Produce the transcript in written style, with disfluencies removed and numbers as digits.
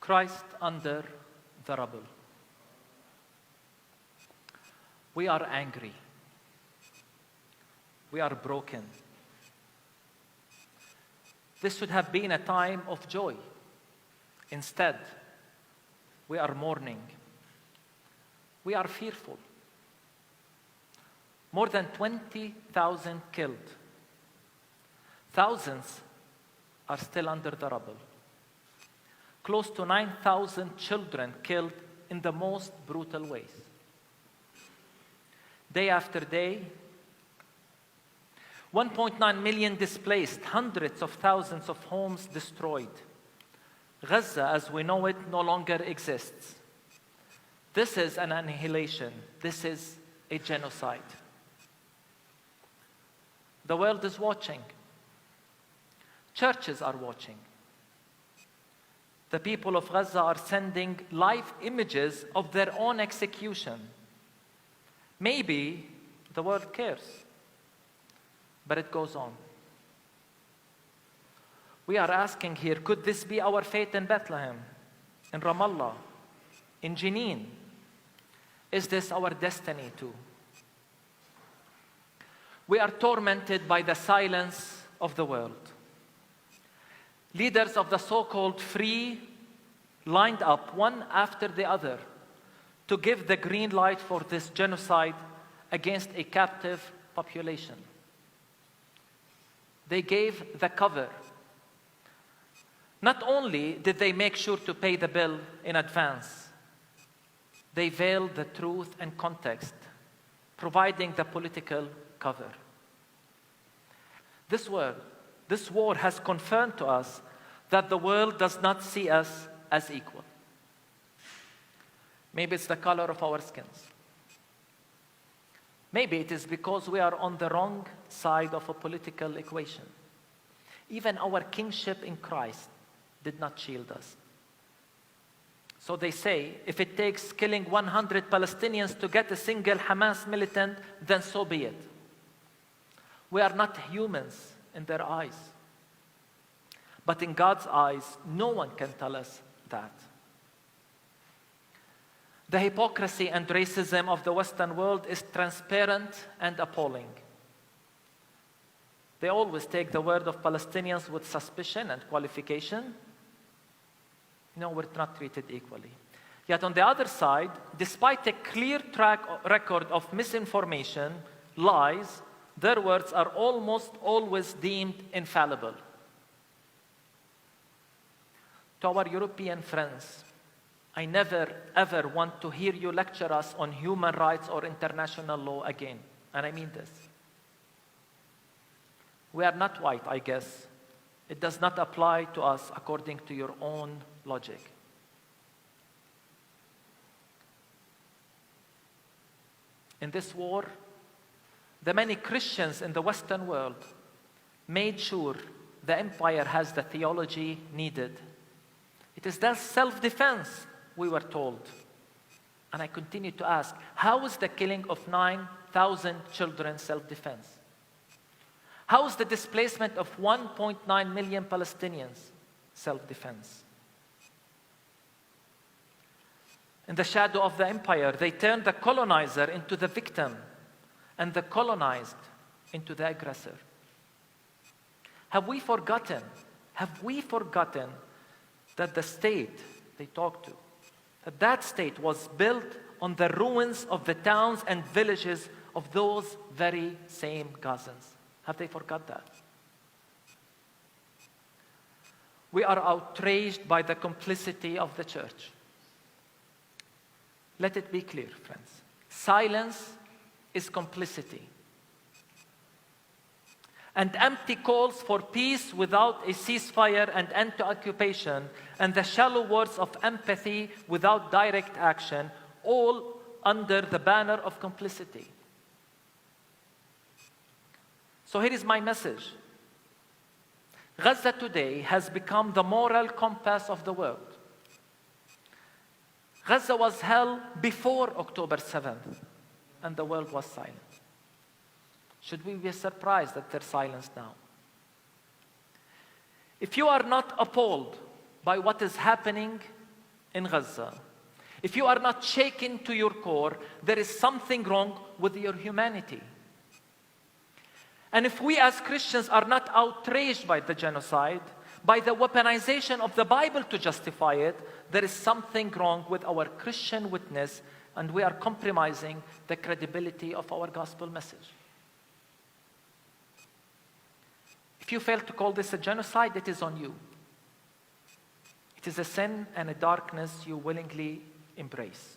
Christ under the rubble. We are angry. We are broken. This should have been a time of joy. Instead, we are mourning. We are fearful. More than 20,000 killed. Thousands are still under the rubble. Close to 9,000 children killed in the most brutal ways. Day after day, 1.9 million displaced, hundreds of thousands of homes destroyed. Gaza, as we know it, no longer exists. This is an annihilation. This is a genocide. The world is watching. Churches are watching. The people of Gaza are sending live images of their own execution. Maybe the world cares, but it goes on. We are asking here, could this be our fate in Bethlehem, in Ramallah, in Jenin? Is this our destiny too? We are tormented by the silence of the world. Leaders of the so-called free lined up one after the other to give the green light for this genocide against a captive population. They gave the cover. Not only did they make sure to pay the bill in advance, they veiled the truth and context, providing the political cover. This war has confirmed to us that the world does not see us as equal. Maybe it's the color of our skins. Maybe it is because we are on the wrong side of a political equation. Even our kingship in Christ did not shield us. So they say, if it takes killing 100 Palestinians to get a single Hamas militant, then so be it. We are not humans in their eyes. But in God's eyes, no one can tell us that. The hypocrisy and racism of the Western world is transparent and appalling. They always take the word of Palestinians with suspicion and qualification. No, we're not treated equally. Yet on the other side, despite a clear track record of misinformation, lies, their words are almost always deemed infallible. To our European friends, I never, ever want to hear you lecture us on human rights or international law again. And I mean this. We are not white, I guess. It does not apply to us according to your own logic. In this war, the many Christians in the Western world made sure the empire has the theology needed. It is that self-defense, we were told. And I continue to ask, how is the killing of 9,000 children self-defense? How is the displacement of 1.9 million Palestinians self-defense? In the shadow of the empire, they turned the colonizer into the victim and the colonized into the aggressor. Have we forgotten that the state they talked to, that state was built on the ruins of the towns and villages of those very same Gazans? Have they forgot that? We are outraged by the complicity of the church. Let it be clear, friends. Silence is complicity. And empty calls for peace without a ceasefire and end to occupation, and the shallow words of empathy without direct action, all under the banner of complicity. So here is my message. Gaza today has become the moral compass of the world. Gaza was hell before October 7th, and the world was silent. Should we be surprised at their silence now? If you are not appalled by what is happening in Gaza, if you are not shaken to your core, there is something wrong with your humanity. And if we as Christians are not outraged by the genocide, by the weaponization of the Bible to justify it, there is something wrong with our Christian witness, and we are compromising the credibility of our gospel message. If you fail to call this a genocide, it is on you. It is a sin and a darkness you willingly embrace.